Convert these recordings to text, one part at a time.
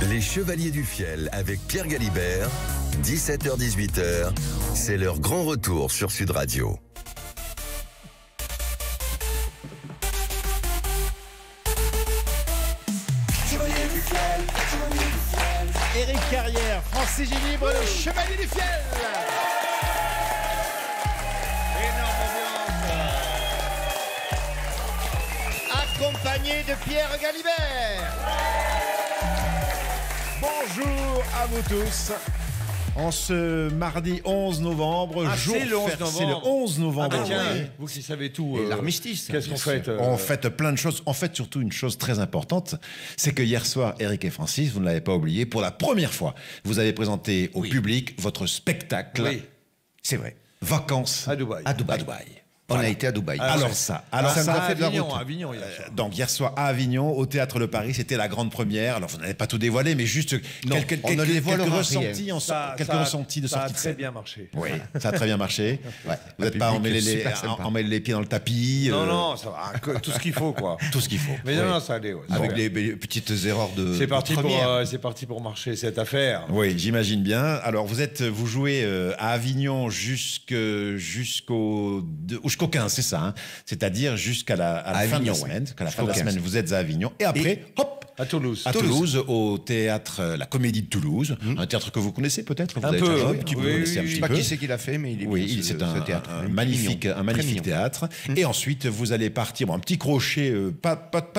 Les Chevaliers du Fiel avec Pierre Galibert, 17h-18h, c'est leur grand retour sur Sud Radio. Éric Carrière, Francis Gilibre, le Chevalier du Fiel. Énorme ambiance. Accompagné de Pierre Galibert. Bonjour à vous tous. En ce mardi 11 novembre, jour c'est le 11 férié. novembre. C'est le 11 novembre. Ah bah tiens, oui. vous qui savez tout. L'armistice. Qu'est-ce qu'on fait On fait plein de choses. En fait, surtout une chose très importante, c'est que hier soir, Éric et Francis, vous ne l'avez pas oublié, pour la première fois, vous avez présenté au public votre spectacle. Oui. C'est vrai. Vacances À Dubaï. À Dubaï. On a été à Dubaï. Alors ça ça a fait de la Avignon, route. Avignon hier soir. Donc hier soir à Avignon, au Théâtre Le Paris, c'était la grande première. Alors vous n'avez pas tout dévoilé, mais juste Non, quelques on ne dévoilera rien. ressentis, quelques ressentis de Ça a sortie de très scène. bien marché. Oui, ça a très bien marché. Ouais. Vous n'êtes Le pas public emmêlé est super sympa. les pieds dans le tapis. Non, ça va. Tout ce qu'il faut, quoi. Tout ce qu'il faut. Mais non, ça allait. Ouais. Avec des petites erreurs de C'est parti, première. c'est parti pour marcher cette affaire. Oui, j'imagine bien. Alors, vous jouez à Avignon jusqu'au 15, c'est ça, hein. C'est-à-dire jusqu'à la fin de la Avignon, semaine. ouais. Qu'à la fin de la Jusqu'au 15. semaine, vous êtes à Avignon. Et après, hop, À Toulouse. à Toulouse, au théâtre La Comédie de Toulouse, un théâtre que vous connaissez peut-être. Vous Un avez peu, déjà joué, oui, un petit peu, oui, vous connaissez un oui, petit Je sais pas peu. qui c'est qui l'a fait, mais il est Oui, bien, c'est ce théâtre. un Très magnifique mignon. théâtre. Et ensuite, vous allez partir, bon, un petit crochet, pas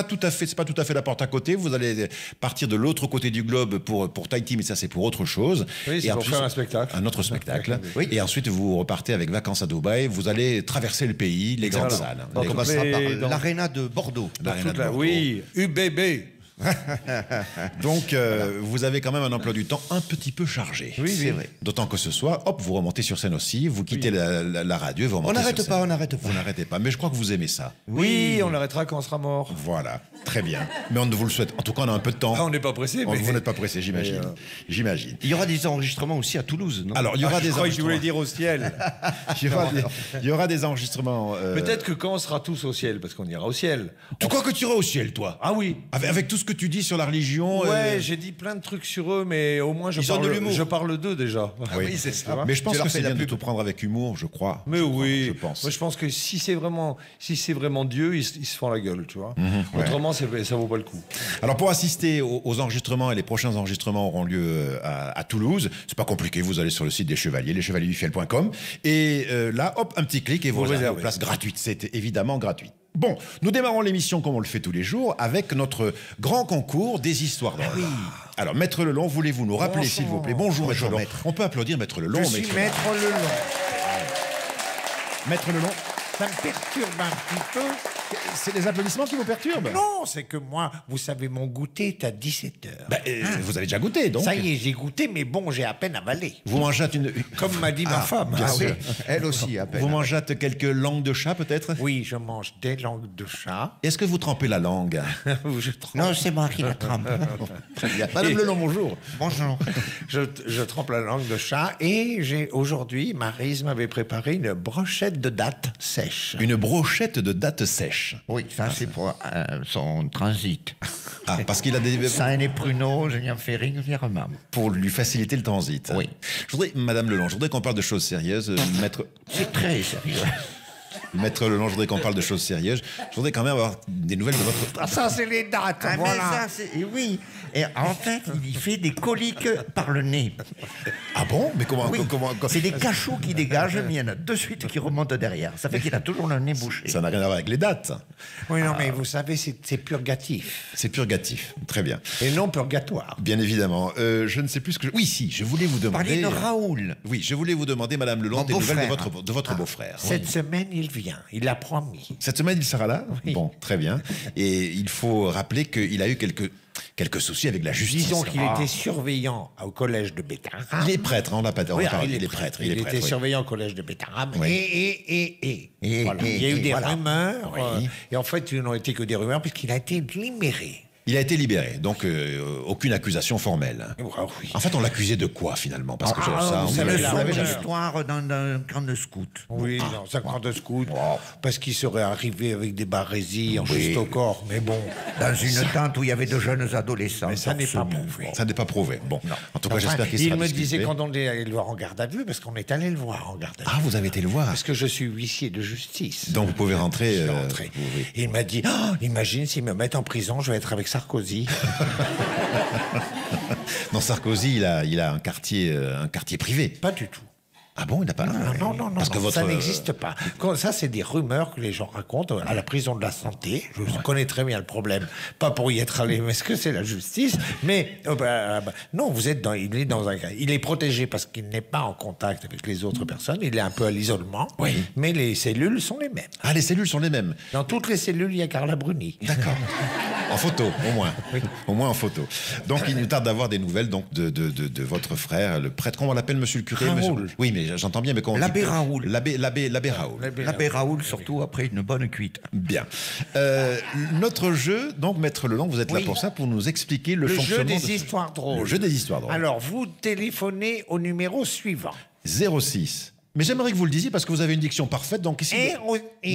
tout à fait, c'est pas tout à fait la porte à côté. Vous allez partir de l'autre côté du globe pour Tahiti, mais ça c'est pour autre chose. Oui, c'est et pour ensuite, faire un spectacle. un autre spectacle. Oui. Et ensuite, vous repartez avec Vacances à Dubaï. Vous allez traverser le pays, les grandes Voilà. salles. Donc, Les On grandes passera par dans- l'Arena de Bordeaux. l'Arena de Bordeaux. Oui, UBB. Donc, vous avez quand même un emploi du temps un petit peu chargé. Oui, c'est vrai. D'autant que ce soir, hop, vous remontez sur scène aussi, vous quittez la radio et vous remontez On n'arrête sur pas, scène. on n'arrête pas. Vous n'arrêtez pas, mais je crois que vous aimez ça. Oui, on l'arrêtera quand on sera mort. Voilà, très bien. Mais on ne vous le souhaite. En tout cas, on a un peu de temps. Ah, on n'est pas pressé, mais... Vous n'êtes pas pressé, j'imagine. J'imagine. Il y aura des enregistrements aussi à Toulouse, non? Alors, il y aura des Je croyais que tu voulais enregistrements. dire au ciel. Il y aura des enregistrements. Peut-être que quand on sera tous au ciel, parce qu'on ira au ciel. Tu crois que tu iras au ciel, toi? Ah oui. Avec tout ce que tu dis sur la religion. Ouais, j'ai dit plein de trucs sur eux, mais au moins Ils ont de l'humour. je parle d'eux déjà. Oui, c'est ça. Mais je pense Tu leur que fais c'est la bien de pub. tout prendre avec humour, je crois. Mais oui, je pense. Moi, je pense que si c'est vraiment Dieu, ils se font la gueule, tu vois. Autrement, ça vaut pas le coup. Alors pour assister aux enregistrements, et les prochains enregistrements auront lieu à Toulouse, c'est pas compliqué, vous allez sur le site des Chevaliers, leschevalierduffiel.com, et là, hop, un petit clic et vous réservez vos places gratuites. C'est évidemment gratuit. Bon, nous démarrons l'émission comme on le fait tous les jours avec notre grand concours des histoires d'or. Alors, Maître Lelon, voulez-vous nous rappeler, s'il vous plaît? Bonjour, Maître Lelon. On peut applaudir Maître Lelon. Je suis Maître Lelon. Maître Lelon, Ça me perturbe un petit peu. c'est les applaudissements qui vous perturbent? Non, c'est que moi, vous savez, mon goûter est à 17h. Vous avez déjà goûté, donc? Ça y est, j'ai goûté, mais bon, j'ai à peine avalé. Vous mangez Comme m'a dit ma femme. bien sûr. Elle aussi, à peine. Vous mangez quelques langues de chat, peut-être? Oui, je mange des langues de chat. Est-ce que vous trempez la langue? Non, c'est moi qui la trempe. Très bien. Madame Lelon, bonjour. Bonjour. Je trempe la langue de chat et aujourd'hui, Maryse m'avait préparé une brochette de dattes sèches. Une brochette de dattes sèches. Oui, ça c'est pour son transit. Ah, parce qu'il a des... Ça et les pruneaux, je n'y en fais régulièrement. Pour lui faciliter le transit. Oui. Madame Lelon, je voudrais qu'on parle de choses sérieuses. C'est très sérieux. Maître Lelon, je voudrais qu'on parle de choses sérieuses. Je voudrais quand même avoir des nouvelles de votre... Ah, ça, c'est les dates, Ah, voilà. mais ça, oui. Et en fait, il fait des coliques par le nez. Ah bon? Mais comment... Oui. C'est des cachots qui dégagent, mais il y en a de suite qui remontent derrière. Ça fait qu'il a toujours le nez bouché. Ça n'a rien à voir avec les dates. Oui, non, mais vous savez, c'est purgatif. C'est purgatif. Très bien. Et non purgatoire. Bien évidemment. Je ne sais plus ce que... Oui, si, je voulais vous demander... Parlez de Raoul. Oui, je voulais vous demander, Madame Lelon, Mon des nouvelles beau-frère. de votre beau-frère. Cette semaine, il vient. Il l'a promis. Cette semaine, il sera là? Oui. Bon, très bien. Et il faut rappeler qu'il a eu quelques soucis avec la justice. Disons qu'il était surveillant au collège de Bétarame. Il est prêtre, hein, on l'a pas Oui, parlé. il Il est est prêtre. Il était oui. surveillant au collège de Bétarame. Oui. Et voilà. Il y a eu des voilà. rumeurs. Oui. Et en fait, il n'en été que des rumeurs puisqu'il a été libéré. Il a été libéré, donc aucune accusation formelle. Ah oui. En fait, on l'accusait de quoi finalement? Parce que ça, C'est on une l'avait jamais. histoire d'un camp de scouts. Oui, non, 50 de scout, parce qu'il serait arrivé avec des barésies en juste au corps, mais bon. Dans une tente où il y avait de jeunes adolescents. Mais ça n'est pas torse nu. prouvé. Ça n'est pas prouvé. Bon, en tout cas, Enfin, j'espère qu'il sera il me disculpé. disait quand on est allé le voir en garde à vue, parce qu'on est allé le voir en garde à vue. Ah, vous avez été le voir. Parce que je suis huissier de justice. Donc vous pouvez rentrer. Je suis rentré. Et il m'a dit, oh, imagine s'ils me mettent en prison, je vais être avec Sarkozy. Non, Sarkozy, il a un quartier privé. Pas du tout. Ah bon, il n'a pas. Non, Parce que non, votre ça n'existe pas. Ça, c'est des rumeurs que les gens racontent à la prison de la santé. Je connais très bien le problème. Pas pour y être allé, mais ce que c'est la justice. Mais non, il est protégé parce qu'il n'est pas en contact avec les autres personnes. Il est un peu à l'isolement. Oui. Mais les cellules sont les mêmes. Ah, les cellules sont les mêmes. Dans toutes les cellules, il y a Carla Bruni. D'accord. En photo, au moins. Au moins en photo. Donc, il nous tarde d'avoir des nouvelles donc, de votre frère, le prêtre. Comment on l'appelle, monsieur le curé? Raoul. Monsieur... Oui, mais j'entends bien, mais comment on dit? L'abbé Raoul. L'abbé Raoul. L'abbé Raoul, surtout après une bonne cuite. Bien. Notre jeu, donc, Maître Lelong, vous êtes là pour ça, pour nous expliquer le Le jeu fonctionnement des histoires drôles. Le jeu des histoires drôles. Alors, vous téléphonez au numéro suivant. 06. Mais j'aimerais que vous le disiez parce que vous avez une diction parfaite, donc ici...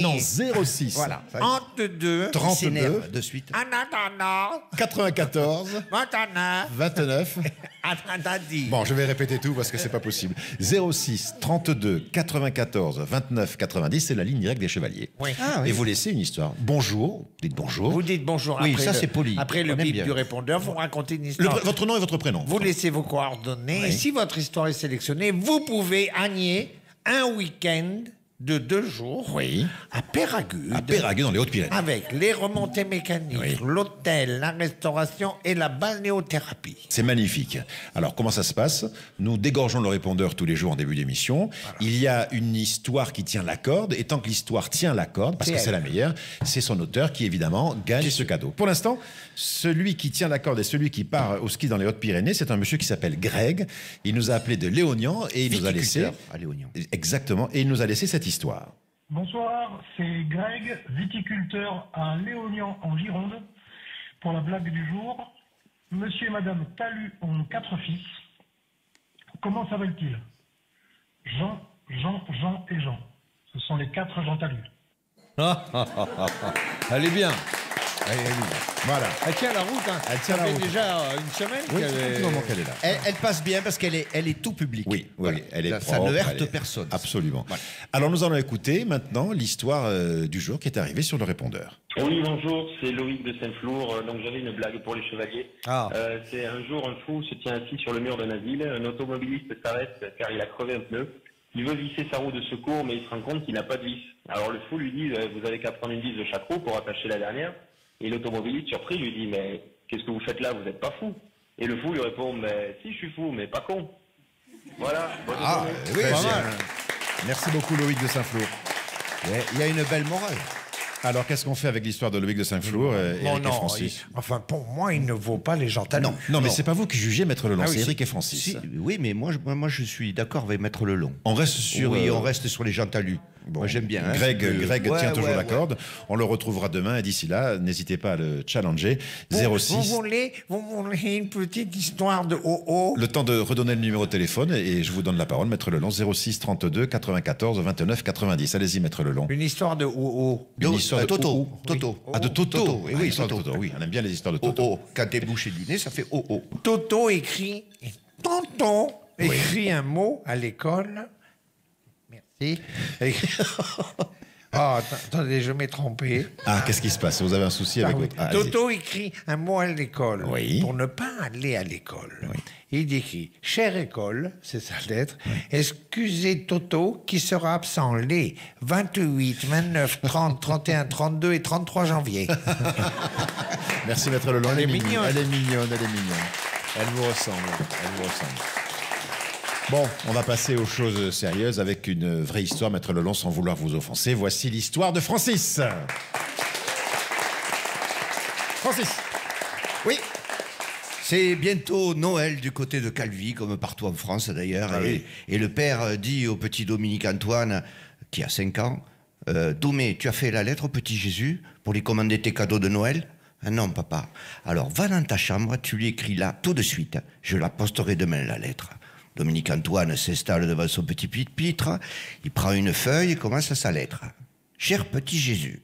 Non, 06. Voilà. Entre deux. 32, de suite. Ananana. 94, Matana. 29... Ananadi. Bon, je vais répéter tout parce que c'est pas possible. 06 32 94 29 90, c'est la ligne directe des Chevaliers. Oui. Ah, oui. Et vous laissez une histoire. Bonjour, dites bonjour. Vous dites bonjour Oui, après ça, le- c'est poli. Après le On aime bip bien. du répondeur, vous racontez une histoire. Votre nom et votre prénom. Vous laissez vos coordonnées. Et si votre histoire est sélectionnée, vous pouvez gagner un week-end de 2 jours à Péragude. À Péragude, dans les Hautes-Pyrénées. Avec les remontées mécaniques, l'hôtel, la restauration et la balnéothérapie. C'est magnifique. Alors, comment ça se passe? Nous dégorgeons le répondeur tous les jours en début d'émission. Voilà. Il y a une histoire qui tient la corde. Et tant que l'histoire tient la corde, parce que c'est la meilleure, c'est son auteur qui, évidemment, gagne ce cadeau. Pour l'instant, celui qui tient la corde et celui qui part au ski dans les Hautes-Pyrénées, c'est un monsieur qui s'appelle Greg. Il nous a appelé de Léognan et il nous a laissé... à Léognan. Exactement. Et il nous a laissé cette histoire. Bonsoir, c'est Greg, viticulteur à Léognan en Gironde. Pour la blague du jour, monsieur et madame Talu ont 4 fils. Comment s'appellent-ils? Jean, Jean, Jean et Jean. Ce sont les 4 Jean Talu. Elle est bien. Voilà. Elle tient la route. Hein. Elle tient ça la fait route. déjà une semaine Oui, qu'elle c'est un est... petit moment qu'elle est là. Elle passe bien parce qu'elle est tout public. Oui, Voilà. oui, elle est Ça propre, ne elle heurte est- personne. Absolument. Voilà. Alors nous allons écouter maintenant l'histoire du jour qui est arrivée sur le répondeur. Oui, bonjour, c'est Loïc de Saint-Flour. Donc j'avais une blague pour les chevaliers. Ah. C'est un jour, un fou se tient assis sur le mur d'un asile. Un automobiliste s'arrête car il a crevé un pneu. Il veut visser sa roue de secours, mais il se rend compte qu'il n'a pas de vis. Alors le fou lui dit, vous avez qu'à prendre une vis de chaque roue pour attacher la dernière. Et l'automobiliste, surpris, lui dit, mais qu'est-ce que vous faites là? Vous n'êtes pas fou. Et le fou lui répond, mais si, je suis fou, mais pas con. Voilà. Bonne journée. Oui, Pas bien. mal. Merci beaucoup Loïc de Saint-Flour. Il y a une belle morale. Alors qu'est-ce qu'on fait avec l'histoire de Loïc de Saint-Flour et Bon, Eric et non, Francis? enfin, pour moi, il ne vaut pas les gens talents. Non, mais c'est pas vous qui jugez, Maître Lelong, Ah oui, c'est si. Eric et Francis. Si, oui, mais moi, je suis d'accord avec Maître Lelong. On reste sur... Oui, on reste sur les gens talus. Moi, j'aime bien. hein. Greg Ouais, tient toujours ouais, la ouais. corde. On le retrouvera demain et d'ici là, n'hésitez pas à le challenger. Vous 06. voulez une petite histoire de OO? Le temps de redonner le numéro de téléphone et je vous donne la parole, Maître Lelong, 06 32 94 29 90. Allez-y, Maître Lelong. Une histoire de OO. Une histoire de Toto. Oh, oh. Toto. Ah, de Toto. Toto, oui, Ah, oui, l'histoire de Toto. Oui, on aime bien les histoires de Oh, Toto. oh. Quand t'es bouché du nez, ça fait oh, oh. Toto écrit, tonton écrit un mot à l'école. Merci. Ah, attendez, je m'ai trompé. Ah, qu'est-ce qui se passe? Vous avez un souci Ah avec oui. votre... Ah, allez-y. Toto écrit un mot à l'école Oui. pour ne pas aller à l'école. Il écrit « Chère école », c'est sa lettre, excusez Toto qui sera absent les 28, 29, 30, 31, 32 et 33 janvier. Merci, Maître Lelong. Elle est mignonne. Elle est mignonne, elle est mignonne. Elle vous ressemble. Elle vous ressemble. Bon, on va passer aux choses sérieuses avec une vraie histoire, Maître Lelong, sans vouloir vous offenser. Voici l'histoire de Francis. Francis. Oui. C'est bientôt Noël du côté de Calvi, comme partout en France d'ailleurs. Et le père dit au petit Dominique Antoine, qui a 5 ans, Domé, tu as fait la lettre au petit Jésus pour lui commander tes cadeaux de Noël? Ah non, papa. Alors, va dans ta chambre, tu lui écris là, tout de suite. Je la posterai demain, la lettre. Dominique Antoine s'installe devant son petit pupitre, il prend une feuille et commence sa lettre. Cher petit Jésus,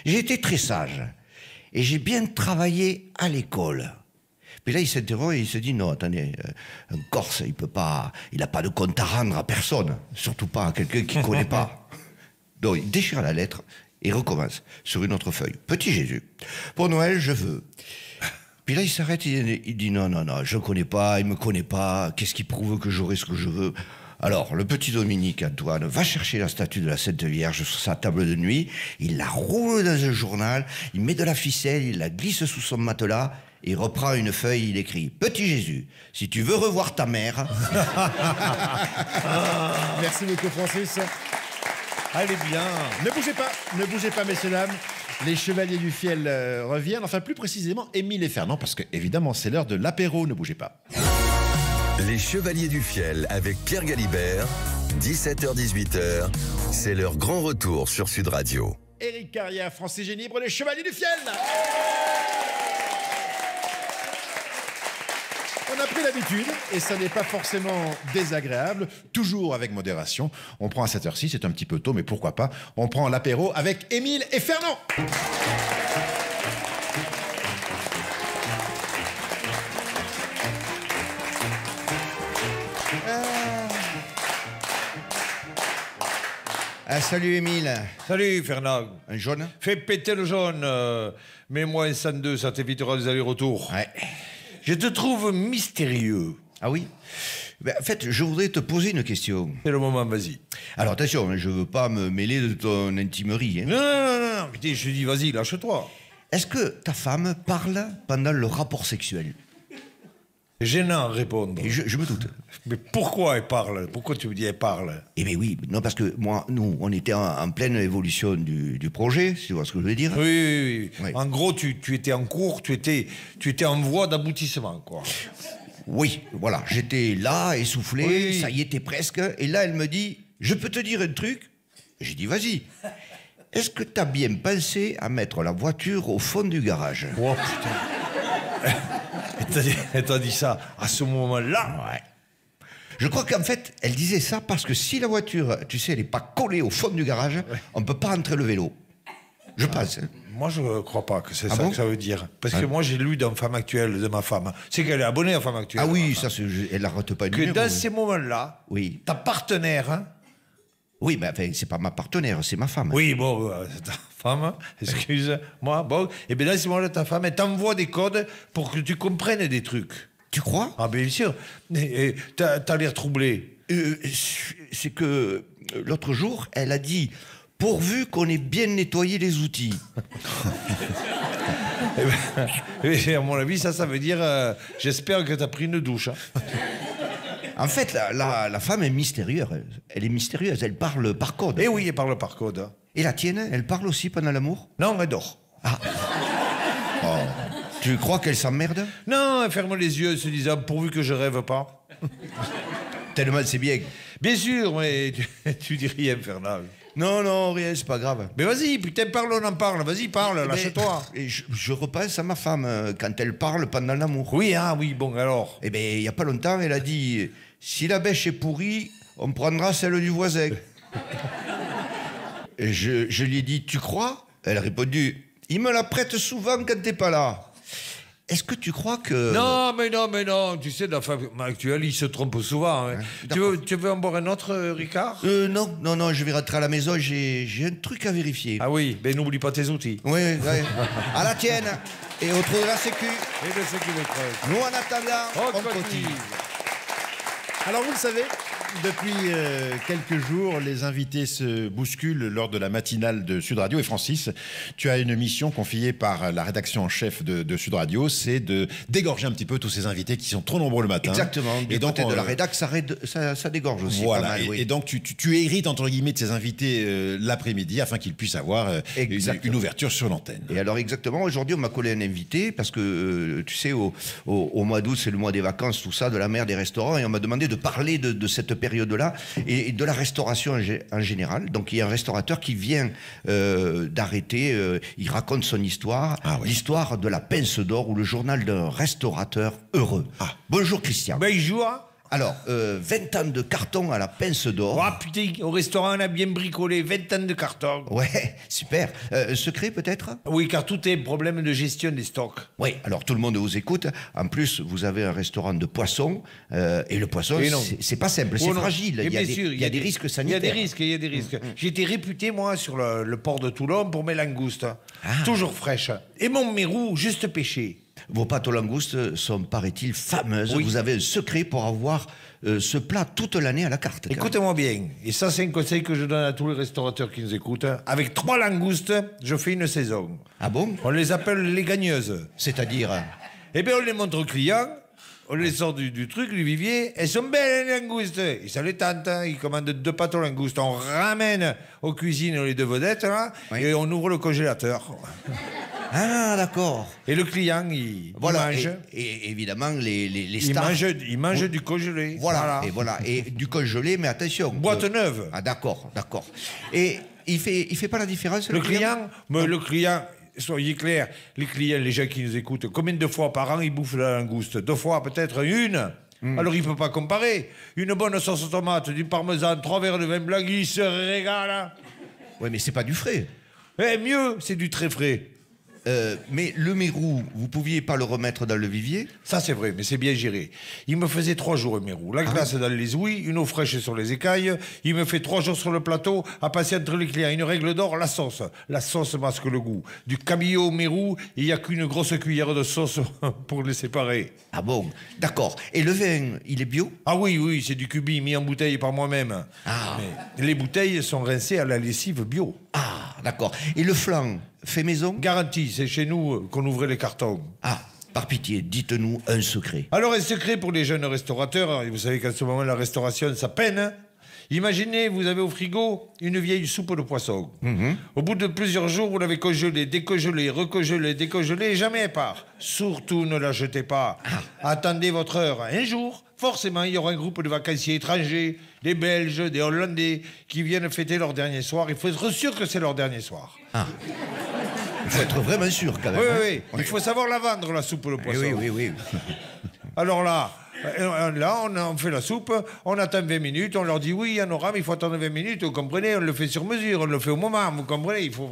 j'ai été très sage et j'ai bien travaillé à l'école. Puis là, il s'interroge et il se dit, non, attendez, un Corse, il n'a pas de compte à rendre à personne, surtout pas à quelqu'un qu'il ne connaît pas. Donc, il déchire la lettre et recommence sur une autre feuille. Petit Jésus, pour Noël, je veux... Puis là, il s'arrête, il dit non, je ne connais pas, il ne me connaît pas, qu'est-ce qui prouve que j'aurai ce que je veux? Alors, le petit Dominique Antoine va chercher la statue de la Sainte Vierge sur sa table de nuit, il la roule dans un journal, il met de la ficelle, il la glisse sous son matelas, et il reprend une feuille, il écrit « Petit Jésus, si tu veux revoir ta mère... » Merci beaucoup, Francis. Allez bien. Ne bougez pas, messieurs, dames. Les Chevaliers du Fiel reviennent, enfin plus précisément Émile et Fernand, parce que évidemment c'est l'heure de l'apéro, ne bougez pas. Les Chevaliers du Fiel avec Pierre Galibert, 17h-18h, c'est leur grand retour sur Sud Radio. Éric Carrière, Francis Génibre, les Chevaliers du Fiel. On a pris l'habitude, et ça n'est pas forcément désagréable, toujours avec modération. On prend à cette heure-ci, c'est un petit peu tôt, mais pourquoi pas, on prend l'apéro avec Émile et Fernand. Salut Émile. Salut Fernand. Un jaune? Fais péter le jaune. Mets-moi un 102, ça t'évitera des allers-retours. Ouais. Je te trouve mystérieux. Ah oui? Ben, en fait, je voudrais te poser une question. C'est le moment, vas-y. Alors attention, je ne veux pas me mêler de ton intimerie. Hein. Non. Putain, je te dis, vas-y, lâche-toi. Est-ce que ta femme parle pendant le rapport sexuel? C'est gênant à répondre. Et je me doute. Mais pourquoi elle parle? Pourquoi tu me dis elle parle? Eh bien oui, non parce que nous, on était en pleine évolution du projet, si tu vois ce que je veux dire. Oui. Oui. En gros, tu étais en cours, tu étais en voie d'aboutissement, quoi. Oui, voilà, j'étais là, essoufflé, Oui. ça y était presque, et là elle me dit, je peux te dire un truc? J'ai dit, vas-y. Est-ce que t'as bien pensé à mettre la voiture au fond du garage? Oh putain. Elle t'a dit ça à ce moment-là? Ouais. Je crois qu'en fait, elle disait ça parce que si la voiture, tu sais, elle n'est pas collée au fond du garage, on ne peut pas rentrer le vélo. Je pense. Hein. Moi, je ne crois pas que c'est Ah ça bon que ça veut dire. Parce que moi, j'ai lu dans Femme Actuelle de ma femme. C'est qu'elle est abonnée à Femme Actuelle. Ah oui, ça, elle n'arrête pas une Que numéro, dans oui. ces moments-là, Oui. ta partenaire... Hein, Oui, mais enfin, c'est pas ma partenaire, c'est ma femme. oui, bon, c'est ta femme, excuse-moi. Bon, et bien dans ces moments-là, ta femme, elle t'envoie des codes pour que tu comprennes des trucs. Tu crois? Ah, bien sûr. Et t'as l'air troublé. C'est que l'autre jour, elle a dit pourvu qu'on ait bien nettoyé les outils. Et à mon avis, ça veut dire j'espère que t'as pris une douche. Hein. En fait, la femme est mystérieuse. Elle est mystérieuse, elle parle par code. Eh oui, elle parle par code. Et la tienne, elle parle aussi pendant l'amour? Non, elle dort. Oh. Tu crois qu'elle s'emmerde? Non, elle ferme les yeux, se disant pourvu que je rêve pas. Tellement c'est bien. Bien sûr, mais tu dis rien, Fernand. Non, rien, c'est pas grave. Mais vas-y, putain, parle, on en parle. Vas-y, parle, lâche-toi. Et je repense à ma femme quand elle parle pendant l'amour. Oui, hein, oui, bon, alors. Eh bien, il n'y a pas longtemps, elle a dit si la bêche est pourrie, on prendra celle du voisin. Et je lui ai dit tu crois? Elle a répondu il me la prête souvent quand t'es pas là. Est-ce que tu crois que... Non, mais non. Tu sais, dans la femme actuelle, il se trompe souvent. Hein. Tu veux en boire un autre, Ricard? Non, je vais rentrer à la maison, j'ai un truc à vérifier. Ah oui, ben n'oublie pas tes outils. Oui. À la tienne. Et au trou de la sécu. Et de ce qui me crève. Nous, en attendant, on continue. continue. Alors vous le savez, depuis quelques jours, les invités se bousculent lors de la matinale de Sud Radio. Et Francis, tu as une mission confiée par la rédaction en chef de Sud Radio, c'est de dégorger un petit peu tous ces invités qui sont trop nombreux le matin. Exactement. Du côté de la rédac, ça dégorge aussi. Voilà. Pas mal, oui. Et donc tu hérites entre guillemets de ces invités l'après-midi afin qu'ils puissent avoir une ouverture sur l'antenne. Et alors exactement, aujourd'hui on m'a collé un invité parce que tu sais au mois d'août c'est le mois des vacances, tout ça, de la mer, des restaurants, et on m'a demandé de parler de cette période-là et de la restauration en général. Donc il y a un restaurateur qui vient d'arrêter, il raconte son histoire, l'histoire de la pince d'or ou le journal d'un restaurateur heureux. Bonjour Christian. Bonjour. Alors, 20 ans de carton à la pince d'or. Oh putain, au restaurant, on a bien bricolé, 20 ans de carton. Ouais, super. Secret peut-être? Oui, car tout est problème de gestion des stocks. Oui, alors tout le monde vous écoute. En plus, vous avez un restaurant de poissons. Et le poisson, c'est pas simple, c'est fragile. Il y a des risques sanitaires. Il y a des risques. J'étais réputé, moi, sur le port de Toulon pour mes langoustes. Toujours fraîches. Et mon mérou, juste pêché. Vos pâtes aux langoustes sont, paraît-il, fameuses. Oui. Vous avez un secret pour avoir ce plat toute l'année à la carte. Écoutez-moi bien, et ça c'est un conseil que je donne à tous les restaurateurs qui nous écoutent. Avec 3 langoustes, je fais une saison. Ah bon? On les appelle les gagneuses. C'est-à-dire? Eh bien, on les montre aux clients, on les sort du truc, du vivier. Elles sont belles, les langoustes. Et ça les tente, hein. Ils commandent 2 pâtes aux langoustes. On ramène aux cuisines les 2 vedettes, là, et on ouvre le congélateur. Ah, d'accord. Et le client, il mange. Et évidemment, les stars... Il mange du congelé. Voilà. Et du congelé, mais attention. Boîte neuve. Ah, d'accord. Et il fait pas la différence, le client? Le client, soyez clairs, les gens qui nous écoutent, combien de fois par an ils bouffent la langouste? 2 fois, peut-être une. Alors il ne peut pas comparer. Une bonne sauce tomate, du parmesan, 3 verres de vin blanc, il se régale. Oui, mais c'est pas du frais. Eh, mieux, c'est du très frais. Mais le mérou, vous pouviez pas le remettre dans le vivier? Ça c'est vrai, mais c'est bien géré. Il me faisait 3 jours le mérou. La glace dans les ouïes, une eau fraîche sur les écailles. Il me fait 3 jours sur le plateau à passer entre les clients. Une règle d'or, la sauce. La sauce masque le goût. Du cabillaud au mérou, il n'y a qu'une grosse cuillère de sauce pour les séparer. Ah bon? D'accord. Et le vin, il est bio? Ah oui, c'est du cubi mis en bouteille par moi-même. Ah. Mais les bouteilles sont rincées à la lessive bio. Ah, d'accord. Et le flan, fait maison? Garanti, c'est chez nous qu'on ouvrait les cartons. Ah, par pitié, dites-nous un secret. Alors, un secret pour les jeunes restaurateurs, vous savez qu'en ce moment, la restauration, ça peine, hein? Imaginez, vous avez au frigo une vieille soupe de poisson. Au bout de plusieurs jours, vous l'avez congelée, décongelée, recongelée, décongelée, et jamais elle part. Surtout ne la jetez pas. Attendez votre heure. Un jour, forcément, il y aura un groupe de vacanciers étrangers, des Belges, des Hollandais, qui viennent fêter leur dernier soir. Il faut être sûr que c'est leur dernier soir. Ah. Il faut être vraiment sûr, quand même. Oui. Il faut savoir la vendre, la soupe de poisson. Oui. Alors là, on fait la soupe, on attend 20 minutes, on leur dit oui, il y en aura, mais il faut attendre 20 minutes, vous comprenez, on le fait sur mesure, on le fait au moment, vous comprenez, il faut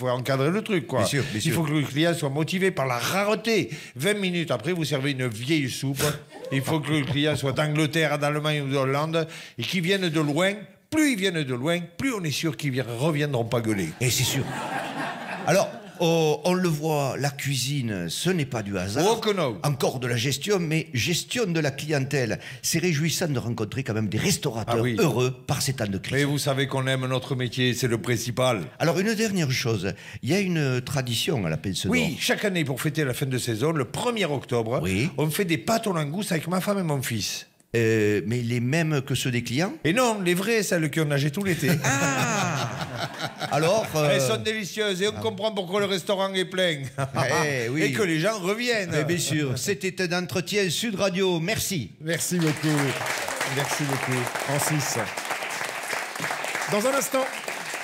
encadrer le truc, quoi. Bien sûr. Il faut que le client soit motivé par la rareté. 20 minutes après, vous servez une vieille soupe, il faut que le client soit d'Angleterre, d'Allemagne ou d'Hollande, et qu'il vienne de loin. Plus ils viennent de loin, plus on est sûr qu'ils ne reviendront pas gueuler. Et c'est sûr. Alors... on le voit, la cuisine, ce n'est pas du hasard. Oh que non. Encore de la gestion, mais gestion de la clientèle. C'est réjouissant de rencontrer quand même des restaurateurs heureux par ces temps de crise. Mais vous savez qu'on aime notre métier, c'est le principal. Alors, une dernière chose. Il y a une tradition à la pince d'or. Oui, chaque année, pour fêter la fin de saison, le 1er octobre, on fait des pâtes aux langoustes avec ma femme et mon fils. Mais les mêmes que ceux des clients? Et non, les vrais, celles qui ont nagé tout l'été. Ah. Alors... Elles sont délicieuses et on comprend pourquoi le restaurant est plein. Et que les gens reviennent. Et bien sûr, c'était un entretien Sud Radio. Merci. Merci beaucoup, Francis. Dans un instant,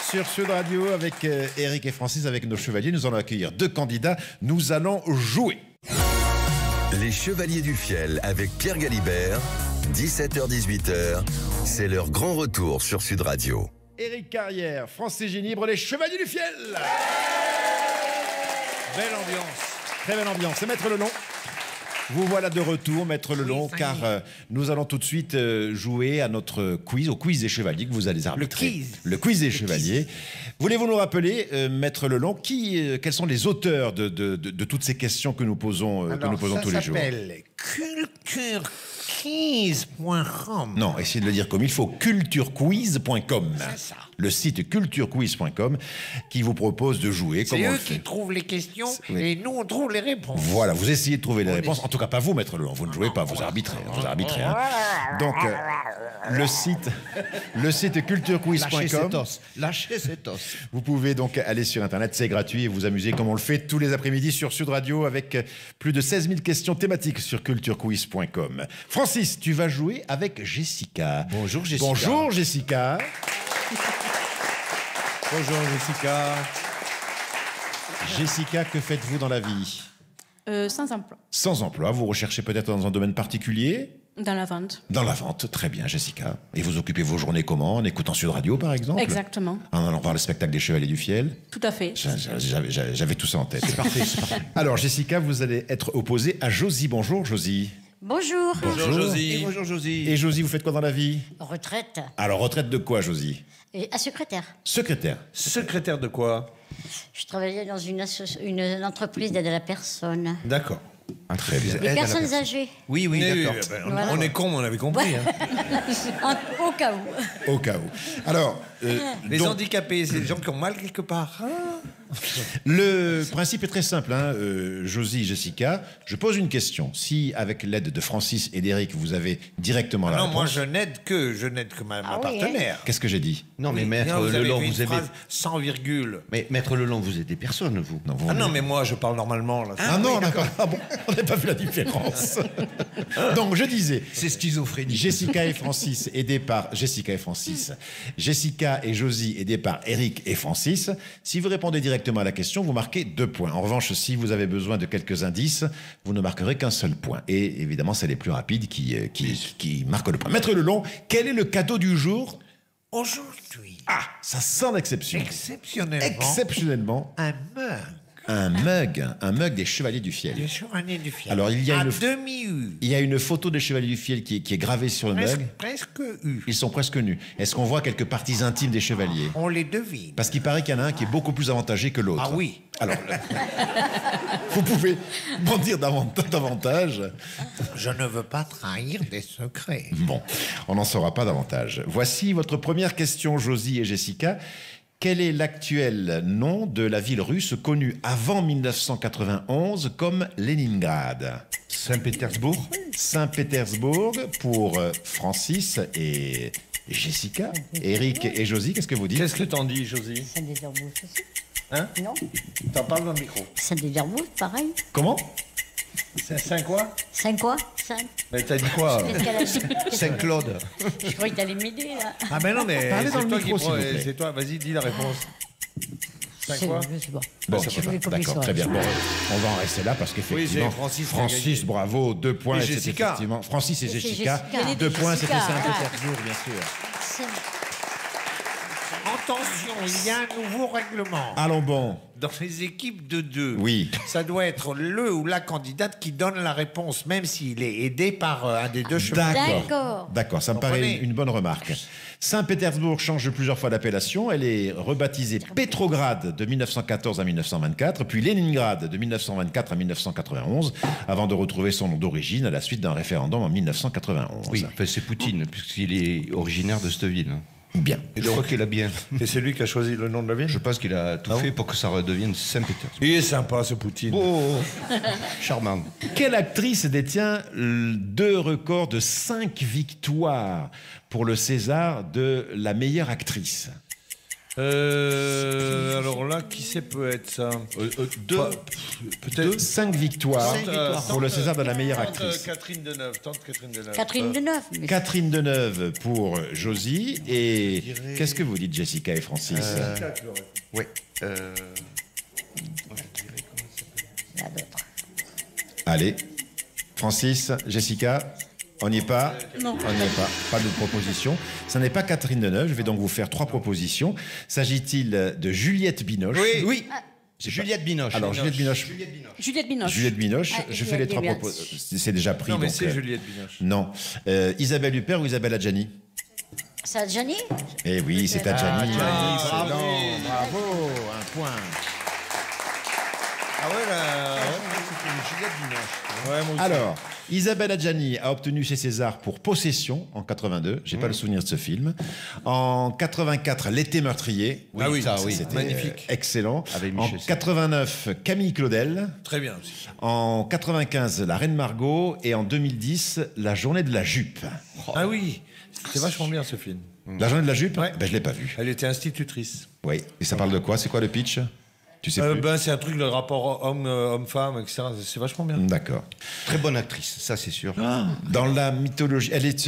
sur Sud Radio, avec Eric et Francis, avec nos chevaliers, nous allons accueillir 2 candidats. Nous allons jouer. Les Chevaliers du Fiel avec Pierre Galibert, 17h-18h, c'est leur grand retour sur Sud Radio. Éric Carrière, Francis Ginibre, les Chevaliers du Fiel. Belle ambiance. Très belle ambiance. C'est Maître Lelon. Vous voilà de retour, Maître Lelon, car nous allons tout de suite jouer à notre quiz, au quiz des chevaliers que vous allez arbitrer. Le quiz des chevaliers. Voulez-vous nous rappeler, Maître Lelon, quels sont les auteurs de toutes ces questions que nous posons, tous les jours? Ça s'appelle culturequiz.com. Non, essayez de le dire comme il faut. Culturequiz.com. C'est ça. Le site culturequiz.com qui vous propose de jouer. C'est eux qui trouvent les questions et nous on trouve les réponses. Voilà, vous essayez de trouver les réponses. En tout cas, pas vous, Maître Lelon. Vous ne jouez pas, vous arbitrez. Hein. Donc, le site culturequiz.com. Lâchez cet os. Vous pouvez donc aller sur Internet, c'est gratuit et vous amuser comme on le fait tous les après-midi sur Sud Radio avec plus de 16 000 questions thématiques sur culturequiz.com. Francis Francis, tu vas jouer avec Jessica. Bonjour Jessica. Bonjour Jessica. Bonjour Jessica. Jessica, que faites-vous dans la vie? Sans emploi. Sans emploi, vous recherchez peut-être dans un domaine particulier? Dans la vente. Dans la vente, très bien Jessica. Et vous occupez vos journées comment? En écoutant Sud Radio par exemple? Exactement. En allant voir le spectacle des Chevaliers du Fiel? Tout à fait. J'avais tout ça en tête. C'est parfait. Alors Jessica, vous allez être opposée à Josie. Bonjour Josie. Bonjour. Bonjour Josie. Bonjour Josie. Et Josie, vous faites quoi dans la vie? Retraite. Alors retraite de quoi Josie? Et à secrétaire. Secrétaire. Secrétaire de quoi? Je travaillais dans une entreprise d'aide à la personne. D'accord. Très bien. Des personnes âgées. Oui, oui, d'accord. Voilà. On est con, mais on avait compris. Hein. Au cas où. Au cas où. Alors, Les donc, handicapés, c'est des gens qui ont mal quelque part. le principe est très simple, hein, Josie, Jessica. Je pose une question. Si, avec l'aide de Francis et d'Éric, vous avez directement la Non, réponse... moi je n'aide que ma Ah oui, partenaire. Qu'est-ce que j'ai dit? Non, mais Non, Maître vous avez Lelon, fait une vous aimez... phrase sans virgule. Mais Maître Lelon, vous aidez personne, vous. Non, vous Ah non, voulez- mais moi je parle normalement. Là. Ah non, d'accord. Ah bon, on n'a pas vu la différence. Donc, je disais... C'est schizophrénie. Jessica et Francis, aidés par Jessica et Francis. Jessica et Josie, aidés par Eric et Francis. Si vous répondez directement à la question, vous marquez 2 points. En revanche, si vous avez besoin de quelques indices, vous ne marquerez qu'un seul point. Et évidemment, c'est les plus rapides qui marquent le point. Maître Lelon, quel est le cadeau du jour? Aujourd'hui, Ah, ça sent l'exception. Exceptionnellement, un mug un mug des Chevaliers du Fiel. des Chevaliers du Fiel. Alors, il y a à une- demi-U. Il y a une photo des Chevaliers du Fiel qui est gravée sur le mug. Presque U. Ils sont presque nus. Est-ce qu'on voit quelques parties intimes des chevaliers? On les devine. Parce qu'il paraît qu'il y en a un qui est beaucoup plus avantagé que l'autre. Ah oui. Alors, vous pouvez m'en dire davantage. Je ne veux pas trahir des secrets. Bon, on n'en saura pas davantage. Voici votre première question, Josie et Jessica. Quel est l'actuel nom de la ville russe connue avant 1991 comme Leningrad? Saint-Pétersbourg. Saint-Pétersbourg pour Francis et Jessica. Eric et Josie, qu'est-ce que vous dites? Qu'est-ce que t'en dis, Josie? Saint-Pétersbourg aussi. Hein? Non. T'en parles dans le micro. Saint-Pétersbourg, pareil. Comment? C'est 5 quoi? 5 quoi 5. Mais t'as dit quoi? Qu'est-ce qu'elle a dit? Saint-Claude. Je croyais que t'allais m'aider, là. Ah mais non, mais Parlez dans c'est le toi micro, qui s'il vous plaît. c'est toi, vas-y, dis la réponse. Je quoi? sais pas. Bon, Je voulais qu'on puisse d'accord, voir. très bien. Bon, on va en rester là parce qu'effectivement, c'est Francis qui a gagné. bravo, 2 points. Et c'était Jessica. effectivement Francis et C'est Jessica. Jessica. 2 points, c'était Jessica, Saint-Pétersbourg, bien sûr. C'est- Attention, il y a un nouveau règlement. Allons bon. Dans les équipes de 2, Oui. ça doit être le ou la candidate qui donne la réponse, même s'il est aidé par un des deux chevaliers. D'accord. D'accord, ça me Comprenez. paraît une bonne remarque. Saint-Pétersbourg change plusieurs fois d'appellation. Elle est rebaptisée Pétrograd de 1914 à 1924, puis Leningrad de 1924 à 1991, avant de retrouver son nom d'origine à la suite d'un référendum en 1991. Oui, enfin, c'est Poutine, puisqu'il est originaire de cette ville. Bien. Je crois qu'il a bien. Et c'est lui qui a choisi le nom de la ville? Je pense qu'il a tout fait pour que ça redevienne Saint-Pétersbourg. Il est sympa, ce Poutine. Oh, charmant. Quelle actrice détient 2 records de 5 victoires pour le César de la meilleure actrice? Alors là, qui c'est peut être ça? Peut-être 5 victoires pour le César de la meilleure Tante actrice. Catherine Deneuve. Tante Catherine Deneuve. Catherine Deneuve. mais- Catherine Deneuve pour Josie. Et qu'est-ce que vous dites, Jessica et Francis? Oui. Il y en a d'autres. Allez, Francis, Jessica, on n'y est pas? Non. On n'y est pas. Pas de proposition. Ce n'est pas Catherine Deneuve. Je vais donc vous faire 3 propositions. S'agit-il de Juliette Binoche? Oui. C'est Juliette Binoche. Alors, Juliette Binoche. Juliette Binoche. Juliette Binoche, Ah, je fais les 3 Juliette propositions. C'est déjà pris. Non, mais donc, c'est Juliette Binoche. Non. Isabelle Huppert ou Isabelle Adjani? C'est Adjani? Eh oui, c'est Adjani. Bravo. Bravo, un point. Ah ouais, là. C'est Juliette Binoche. Ouais, moi aussi. Alors, Isabelle Adjani a obtenu ses Césars pour Possession en 82. J'ai pas le souvenir de ce film. En 84, L'été meurtrier. Oui, oui, ça, oui. C'était Magnifique. excellent. Avec En Michel Serres. 89, Camille Claudel. Très bien aussi. En 95, La Reine Margot. Et en 2010, La Journée de la Jupe. Ah oui, c'était vachement bien ce film. La Journée de la Jupe? Ouais. Ben, je l'ai pas vu. Elle était institutrice. Oui. Et ça parle de quoi? C'est quoi le pitch? Tu sais plus. C'est un truc, le rapport homme-femme, etc. C'est vachement bien. D'accord. Très bonne actrice, ça c'est sûr. Dans la mythologie, elle est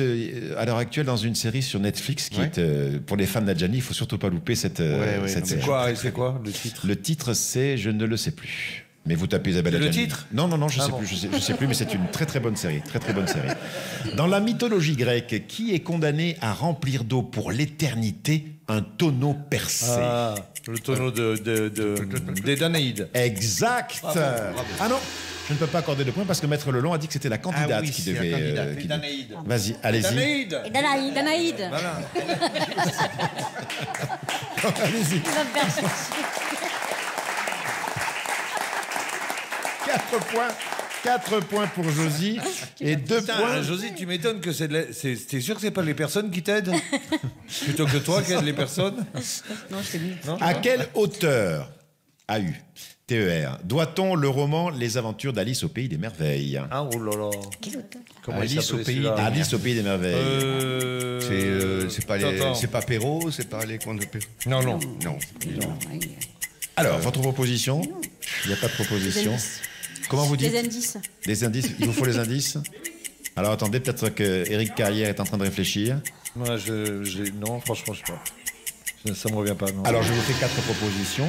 à l'heure actuelle dans une série sur Netflix qui est pour les fans d'Adjani. Il faut surtout pas louper cette série. C'est quoi le titre? Le titre, c'est Je ne le sais plus. Mais vous tapez Isabelle Adjani. Le titre? Non, je sais plus. Je sais plus, mais c'est une très très bonne série. Très très bonne série. Dans la mythologie grecque, qui est condamné à remplir d'eau pour l'éternité un tonneau percé? Le tonneau des Danaïdes. Exact. Bravo. Ah non, je ne peux pas accorder de point parce que Maître Lelon a dit que c'était la candidate qui devait. Les Danaïdes. Vas-y, allez-y. Danaïdes. Et Danaïde. Danaïde. Voilà. Allez-y. 4 points pour Josie et 2 points. Josie, tu m'étonnes que t'es sûr que c'est pas les personnes qui t'aident plutôt que toi qui aide les personnes? Non, c'est lui. À quel auteur TER doit-on le roman Les Aventures d'Alice au Pays des Merveilles? Ah, oh là là. Quel auteur? Comment Alice au Pays Alice au Pays des Merveilles. C'est pas Perrault, c'est pas les contes de Perrault. Non. Alors, votre proposition? Il n'y a pas de proposition. Comment vous dites? Les indices. Les indices, il vous faut les indices? Alors attendez, peut-être que Éric Carrière est en train de réfléchir. Moi, non, franchement, je sais pas. Ça me revient pas. Non. Alors je vous fais 4 propositions.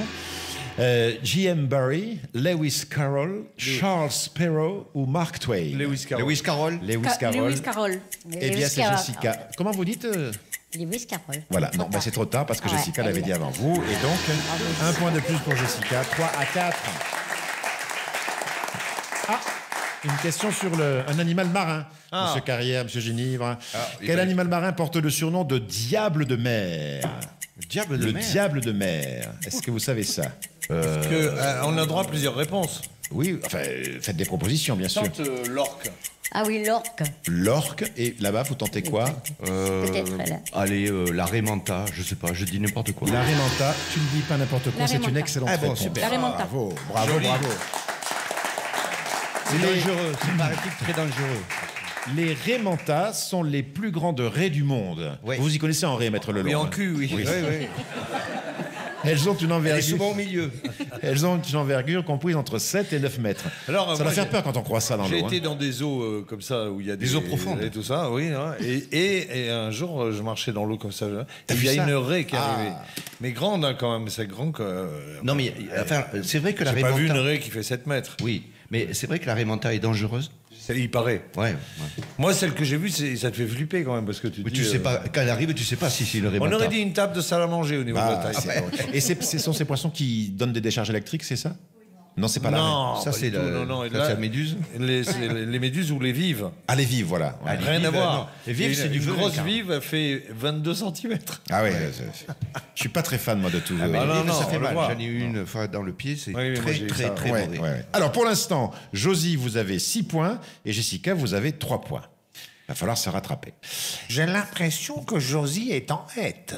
J.M. Barrie, Lewis Carroll, Charles Perrault ou Mark Twain? Lewis Carroll. Lewis Carroll. Lewis Carroll. Eh bien, c'est Jessica. Comment vous dites? Lewis Carroll. Voilà, non, c'est trop tard parce que Jessica l'avait dit avant vous. Et donc, un point de plus pour Jessica, 3-4. Ah, une question sur un animal marin. Monsieur Carrière, Monsieur Ginivre. Quel animal marin porte le surnom de diable de mer? Le diable de mer. Est-ce que vous savez ça? On a droit à plusieurs réponses. Oui, enfin, faites des propositions, bien sûr. L'orque. Ah oui, l'orque. L'orque, et là-bas, vous tentez quoi? Peut-être là. Allez, la Raymanta, je sais pas, je dis n'importe quoi. La Raymanta, tu ne dis pas n'importe quoi, La c'est une Raymanta. excellente Ah bon, réponse. super. La Raymanta. Bravo. C'est dangereux, c'est paraît-il très dangereux. Les raimentas sont les plus grandes raies du monde. Ouais. Vous y connaissez en raie, Maître Lelon? Oui, en hein? cul, oui. Oui. Elles ont une Elle est envergure. souvent au milieu. Elles ont une envergure comprise entre 7 et 9 mètres. Alors, ça moi, doit faire peur quand on croit ça dans J'ai l'eau. été dans des eaux comme ça où il y a Des eaux profondes. et tout ça, oui. Hein, et un jour, je marchais dans l'eau comme ça. T'as Il vu y a ça? une raie qui est arrivée. Mais grande hein, quand même, c'est grand que. Non, mais enfin, c'est vrai que la J'ai pas vu une Raymanta. raie qui fait 7 mètres. Oui, mais c'est vrai que la Raymanta est dangereuse. Il paraît. Ouais. Moi, celle que j'ai vue, ça te fait flipper quand même parce que tu Mais dis. tu sais pas, quand elle arrive, tu sais pas si c'est une On Raymanta. aurait dit une table de salle à manger au niveau de la taille. Et ce sont ces poissons qui donnent des décharges électriques, c'est ça? Non, c'est pas la raie. Non, Ça, pas c'est du tout, non. Et ça, là, c'est la méduse. les méduses ou les vives. Ah, les vives, voilà. Ouais. Rien à voir. Les vives, c'est du Une venin, grosse car. vive, elle fait 22 cm. Ah ouais, je suis pas très fan, moi, de tout. Ah, mais non, les vives, non, ça fait on le mal. voit. J'en ai eu une fois dans le pied, c'est Oui, moi, très, j'ai eu très, ça. très Ouais, mauvais. ouais. Alors, pour l'instant, Josie, vous avez 6 points et Jessica, vous avez 3 points. Il va falloir se rattraper. J'ai l'impression que Josie est en tête.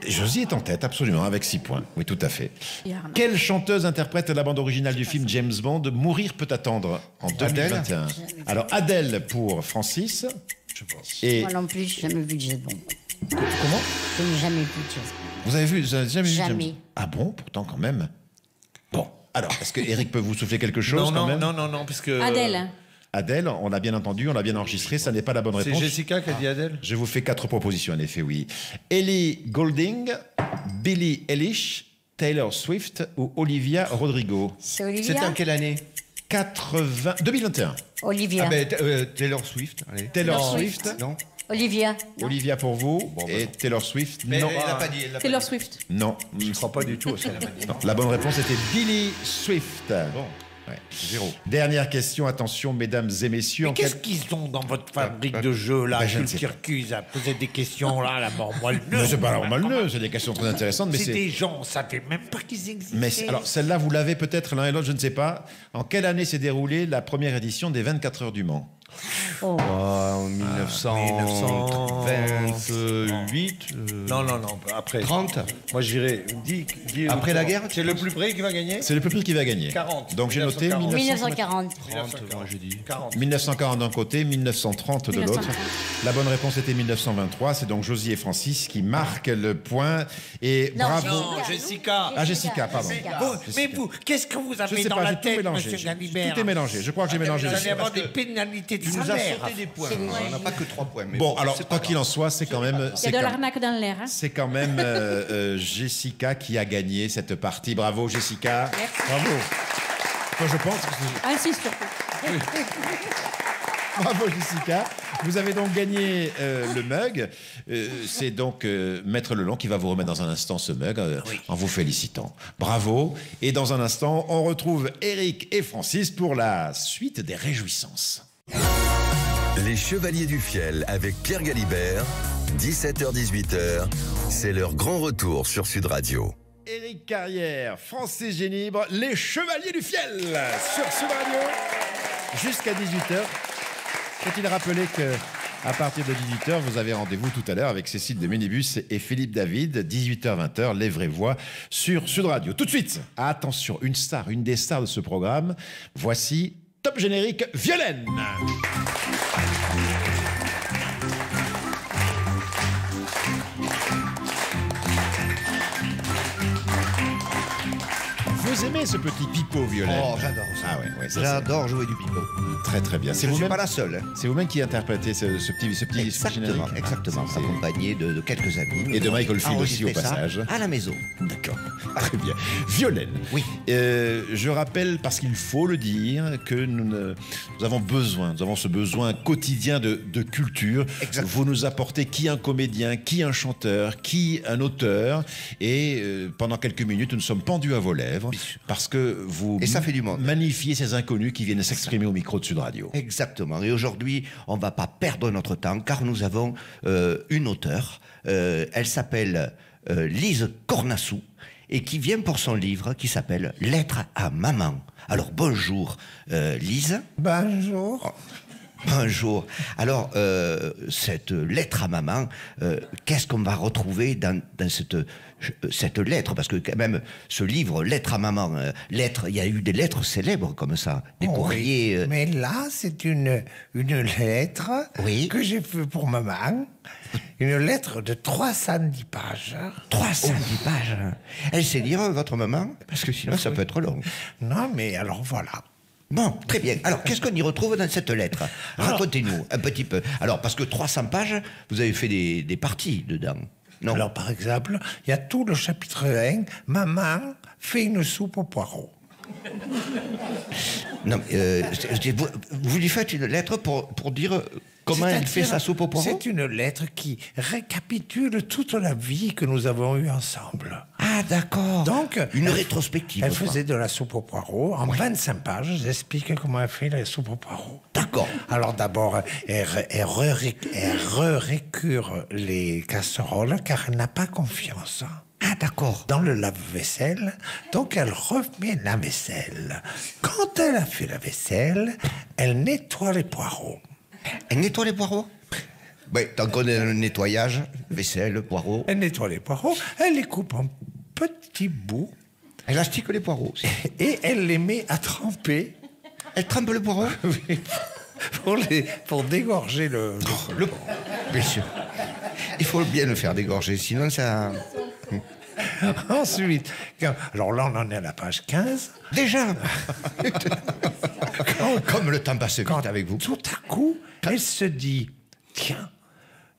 Josie est en tête, absolument, avec 6 points. Oui, tout à fait. Yarn. Quelle chanteuse interprète la bande originale du film James Bond Mourir peut attendre en 2021? Alors, Adèle pour Francis. Et Moi non plus, j'ai jamais vu James Bond. comment? Je n'ai jamais vu James Bond. Vous avez jamais vu James Jamais. Bond? Ah bon? Pourtant, quand même. Bon, alors, est-ce que Eric peut vous souffler quelque chose quand même? Non, parce que. Adèle. Adèle, on l'a bien entendu, on l'a bien enregistré, ça n'est pas la bonne C'est réponse. Jessica qui a dit Adèle. Je vous fais 4 propositions, en effet, oui. Ellie Goulding, Billie Eilish, Taylor Swift ou Olivia Rodrigo. C'est Olivia. C'était en quelle année 2021. Olivia. Ah ben, Taylor Swift. Allez. Taylor Swift. Non. Olivia. Olivia pour vous. Bon, et Taylor Swift, Mais non. elle l'a pas dit. elle l'a pas Taylor dit. Swift. Non. Je crois pas du tout à ça. Non. La bonne réponse était Billie Swift. Bon, Ouais. 0. Dernière question, attention, mesdames et messieurs. en Qu'est-ce quel- qu'ils ont dans votre fabrique de jeux, là, je ne sais Culture-Cuse, à poser des questions, là, la mort moelle. Mais c'est pas normal, c'est des questions très intéressantes, mais C'est c'est. des gens, on savait même pas qu'ils existaient. Mais alors, celle-là, vous l'avez peut-être l'un et l'autre, je ne sais pas. En quelle année s'est déroulée la première édition des 24 heures du Mans? Oh. En 1928. Non, après. 30. Moi, j'irais. Après la guerre, c'est le plus près qui va gagner. C'est le plus près qui va gagner. 40. Donc j'ai noté 1940. 30, moi j'ai dit. 1940 d'un côté, 1930 de l'autre. 1930. La bonne réponse était 1923. C'est donc Josie et Francis qui marquent le point. Et Non, bravo. Jessica. Ah, Jessica, pardon. Mais vous, qu'est-ce que vous Je avez sais dans pas, la j'ai tout tête, mélangé. monsieur Galibert? Tout est mélangé. Je crois que j'ai mélangé. Vous les allez choses. avoir des pénalités de Tu nous as salaire. sauté des points. On n'a pas que 3 points. Mais Bon, alors, quoi qu'il en soit, c'est quand même. Il y a c'est de quand- l'arnaque dans l'air. Hein. C'est quand même Jessica qui a gagné cette partie. Bravo, Jessica. Merci. Bravo. Enfin, je pense que c'est- Ainsi surtout. Bravo, Jessica. Vous avez donc gagné le mug. C'est donc Maître Lelon qui va vous remettre dans un instant ce mug en vous félicitant. Bravo. Et dans un instant, on retrouve Eric et Francis pour la suite des réjouissances. Les Chevaliers du Fiel avec Pierre Galibert, 17h-18h, c'est leur grand retour sur Sud Radio. Éric Carrière, Francis Génibre, les Chevaliers du Fiel sur Sud Radio jusqu'à 18h. Faut-il rappeler que à partir de 18h, vous avez rendez-vous tout à l'heure avec Cécile de Minibus et Philippe David, 18h-20h, les vraies voix sur Sud Radio. Tout de suite, attention, une star, une des stars de ce programme, voici Top Générique Violaine. Vous aimez ce petit pipeau Violaine? Oh, j'adore ça. Ah ouais, ça, J'adore jouer du pipeau. c'est très très bien. Je C'est ne suis vous-même pas la seule. hein. C'est vous-même qui interprétez ce petit Exactement, générique. exactement. C'est- Accompagné de quelques amis. Et de Nous Michael avons Field aussi, au enregistré ça passage. À la maison. D'accord, très bien. Violaine. Oui. Je rappelle, parce qu'il faut le dire, que nous avons ce besoin quotidien de culture. Exact. Vous nous apportez qui un comédien, qui un chanteur, qui un auteur. Et pendant quelques minutes, nous sommes pendus à vos lèvres parce que vous Et ça fait du monde. magnifiez ces inconnus qui viennent s'exprimer au micro de Sud Radio. Exactement. Et aujourd'hui, on ne va pas perdre notre temps car nous avons une auteure. Elle s'appelle Lise Cornassou et qui vient pour son livre qui s'appelle Lettre à maman. Alors bonjour Lise. Bonjour. Bonjour. Alors, cette lettre à maman, qu'est-ce qu'on va retrouver dans cette lettre? Parce que quand même, ce livre, Lettre à maman, il y a eu des lettres célèbres comme ça, des Oh, courriers. oui. Mais là, c'est une lettre Oui. que j'ai fait pour maman. Une lettre de 310 pages. 310 pages. Elle sait lire, votre maman? Parce que sinon, ça peut être long. Non, mais alors voilà. Bon, très bien. Alors, qu'est-ce qu'on y retrouve dans cette lettre? Racontez-nous un petit peu. Alors, parce que 300 pages, vous avez fait des parties dedans. Non. Alors, par exemple, il y a tout le chapitre 1. Maman fait une soupe aux poireaux. Non, vous lui faites une lettre pour dire comment elle fait sa soupe aux poireaux? C'est une lettre qui récapitule toute la vie que nous avons eue ensemble. Ah, d'accord. Donc, une rétrospective. Elle quoi. faisait de la soupe aux poireaux. En 25 pages, j'explique comment elle fait la soupe aux poireaux. D'accord. Alors d'abord, elle récure les casseroles car elle n'a pas confiance Ah, d'accord. dans le lave-vaisselle. Donc elle remet la vaisselle. Quand elle a fait la vaisselle, elle nettoie les poireaux. Elle nettoie les poireaux? Oui, tant qu'on est dans le nettoyage, vaisselle, poireaux. Elle nettoie les poireaux, elle les coupe en petits bouts Elle astique les poireaux aussi. et elle les met à tremper Elle trempe le poireau? pour dégorger le Bien sûr. Il faut bien le faire dégorger, sinon ça... Ensuite, alors là on en est à la page 15. Déjà Comme le temps passe vite avec vous. Tout à coup, elle se dit, tiens,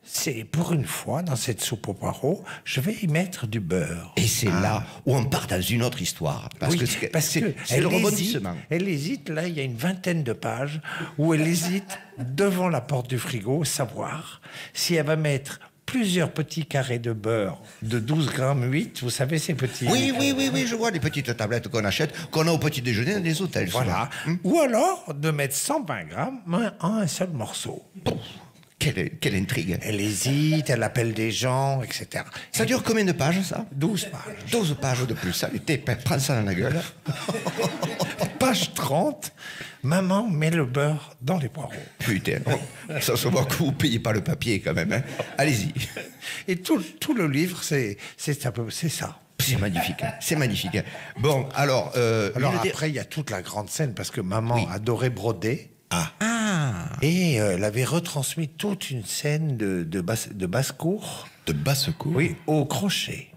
c'est pour une fois, dans cette soupe aux poireaux, je vais y mettre du beurre. Et c'est là où on part dans une autre histoire. Parce Oui, que parce que c'est le elle rebondissement. Elle hésite, là, il y a une vingtaine de pages où elle hésite devant la porte du frigo, savoir si elle va mettre plusieurs petits carrés de beurre de 12 grammes 8, vous savez, ces petits... Oui, je vois les petites tablettes qu'on achète, qu'on a au petit déjeuner dans des hôtels. Voilà. souvent. Ou alors de mettre 120 grammes en un seul morceau. Quelle intrigue. Elle hésite, elle appelle des gens, etc. Ça dure combien de pages, ça 12 pages. 12 pages de plus. Ça, prends ça dans la gueule. Pas Page 30, maman met le beurre dans les poireaux. Putain, ça se voit que vous ne payez pas le papier quand même. Hein. Allez-y. Et tout le livre, c'est ça. C'est magnifique, c'est magnifique. Bon, alors... après, il y a toute la grande scène, parce que maman adorait broder. Ah. Et elle avait retransmis toute une scène de basse-cour. De basse-cour? Oui, au crochet.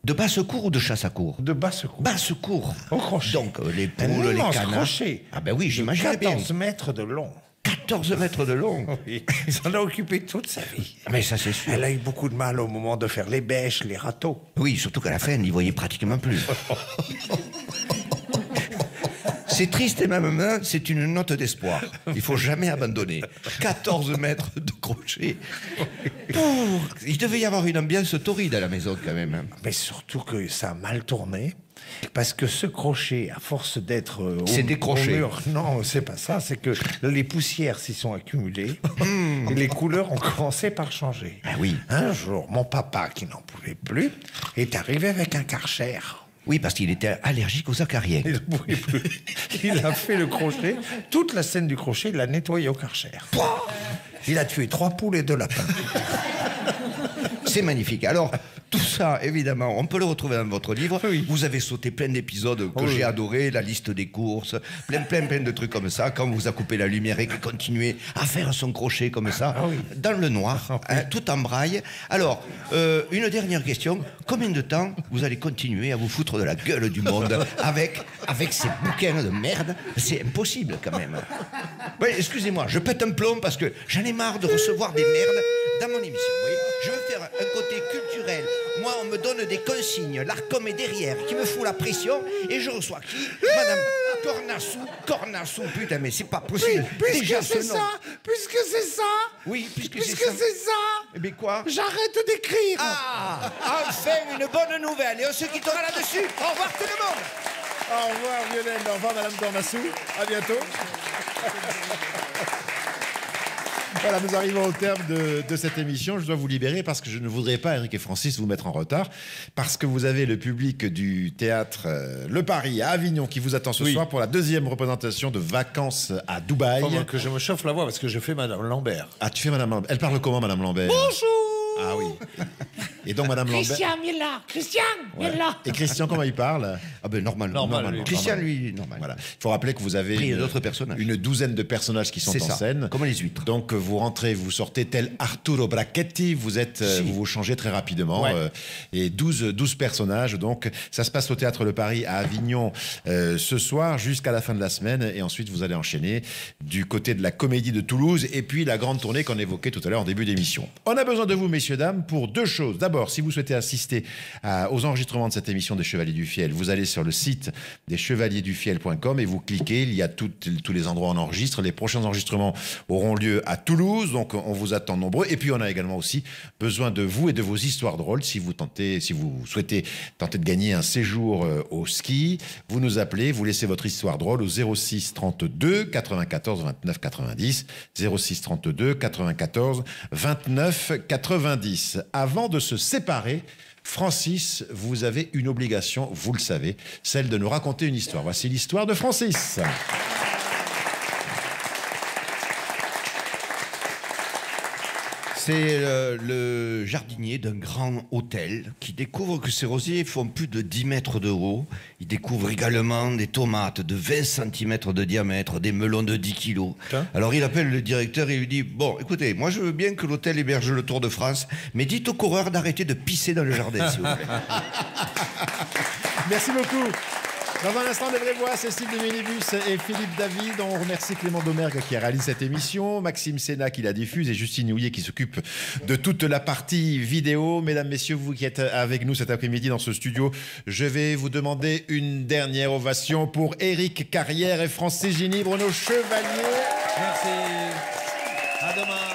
De basse-cour ou de chasse-à-cour? De basse-cour. Basse-cour. Au crochet. Donc, les poules, les canards... crochet. Ah ben oui, j'imagine bien. 14 mètres de long. 14 mètres de long. Oui. Ça en a occupé toute sa vie. Mais ça, c'est sûr. Elle a eu beaucoup de mal au moment de faire les bêches, les râteaux. Oui, surtout qu'à la fin, elle n'y voyait pratiquement plus. C'est triste et même, c'est une note d'espoir. Il faut jamais abandonner. 14 mètres de crochet. Il devait y avoir une ambiance torride à la maison quand même. Mais surtout que ça a mal tourné. Parce que ce crochet, à force d'être c'est décroché. Non, c'est pas ça. C'est que les poussières s'y sont accumulées et les couleurs ont commencé par changer. Ah oui. Un jour, mon papa, qui n'en pouvait plus, est arrivé avec un Karcher. Oui, parce qu'il était allergique aux acariens. Il ne pouvait plus. Il a fait le crochet. Toute la scène du crochet, il l'a nettoyé au Karcher. Il a tué 3 poules et 2 lapins. C'est magnifique. Alors, tout ça, évidemment, on peut le retrouver dans votre livre. Oui. Vous avez sauté plein d'épisodes que j'ai adorés, la liste des courses, plein de trucs comme ça. Quand vous a coupé la lumière et qu'il continuait à faire son crochet comme ça, dans le noir, tout en braille. Alors, une dernière question. Combien de temps vous allez continuer à vous foutre de la gueule du monde avec ces bouquins de merde? C'est impossible, quand même. Oui, excusez-moi, je pète un plomb parce que j'en ai marre de recevoir des merdes dans mon émission. Vous voyez, je veux faire un côté culturel. Moi, on me donne des consignes. L'Arcom est derrière, qui me fout la pression, et je reçois qui? Madame Cornassou. Putain, mais c'est pas possible. Puisque c'est ça. Oui, puisque c'est c'est ça. Eh bien quoi? J'arrête d'écrire. Ah, enfin une bonne nouvelle. Et on se quittera là-dessus. Au revoir tout le monde. Au revoir Lionel, au revoir Madame Cornassou. À bientôt. Voilà, nous arrivons au terme de cette émission. Je dois vous libérer parce que je ne voudrais pas, Eric et Francis, vous mettre en retard. Parce que vous avez le public du théâtre Le Paris à Avignon qui vous attend ce soir pour la 2e représentation de Vacances à Dubaï. Que je me chauffe la voix parce que je fais Madame Lambert. Ah, tu fais Madame Lambert. Elle parle comment, Madame Lambert? Bonjour. Ah oui. Et donc, Madame Lambert... Christian, viens là. Christian, viens là. Et Christian, comment il parle? Ah ben normalement. Christian, lui, normal. Voilà. Il faut rappeler que vous avez une douzaine de personnages qui sont en scène. Comme les huîtres. Donc, vous rentrez, vous sortez tel Arturo Brachetti, vous vous changez très rapidement. Et 12 personnages. Donc, ça se passe au Théâtre Le Paris à Avignon ce soir jusqu'à la fin de la semaine. Et ensuite, vous allez enchaîner du côté de la Comédie de Toulouse et puis la grande tournée qu'on évoquait tout à l'heure en début d'émission. On a besoin de vous, messieurs, dames, pour 2 choses. D'abord, si vous souhaitez assister aux enregistrements de cette émission des Chevaliers du Fiel, vous allez sur le site des chevaliersdufiel.com et vous cliquez. Il y a tous les endroits où on enregistre. Les prochains enregistrements auront lieu à Toulouse, donc on vous attend nombreux. Et puis, on a également aussi besoin de vous et de vos histoires drôles. Si vous souhaitez tenter de gagner un séjour au ski, vous nous appelez, vous laissez votre histoire drôle au 06 32 94 29 90. 06 32 94 29 90. Avant de se séparer, Francis, vous avez une obligation, vous le savez, celle de nous raconter une histoire. Voici l'histoire de Francis. C'est le jardinier d'un grand hôtel qui découvre que ses rosiers font plus de 10 mètres de haut. Il découvre également des tomates de 20 cm de diamètre, des melons de 10 kilos. Alors il appelle le directeur et lui dit « Bon, écoutez, moi je veux bien que l'hôtel héberge le Tour de France, mais dites aux coureurs d'arrêter de pisser dans le jardin, s'il vous plaît. » Merci beaucoup. Dans un instant, les vraies voix, Cécile de Ménibus et Philippe David. On remercie Clément Domergue qui a réalisé cette émission, Maxime Sénat qui la diffuse et Justine Houillet qui s'occupe de toute la partie vidéo. Mesdames, messieurs, vous qui êtes avec nous cet après-midi dans ce studio, je vais vous demander une dernière ovation pour Éric Carrière et Francis Ginibre, nos chevaliers. Merci. À demain.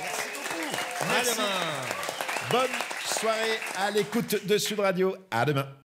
Merci beaucoup. À demain. Bonne soirée à l'écoute de Sud Radio. À demain.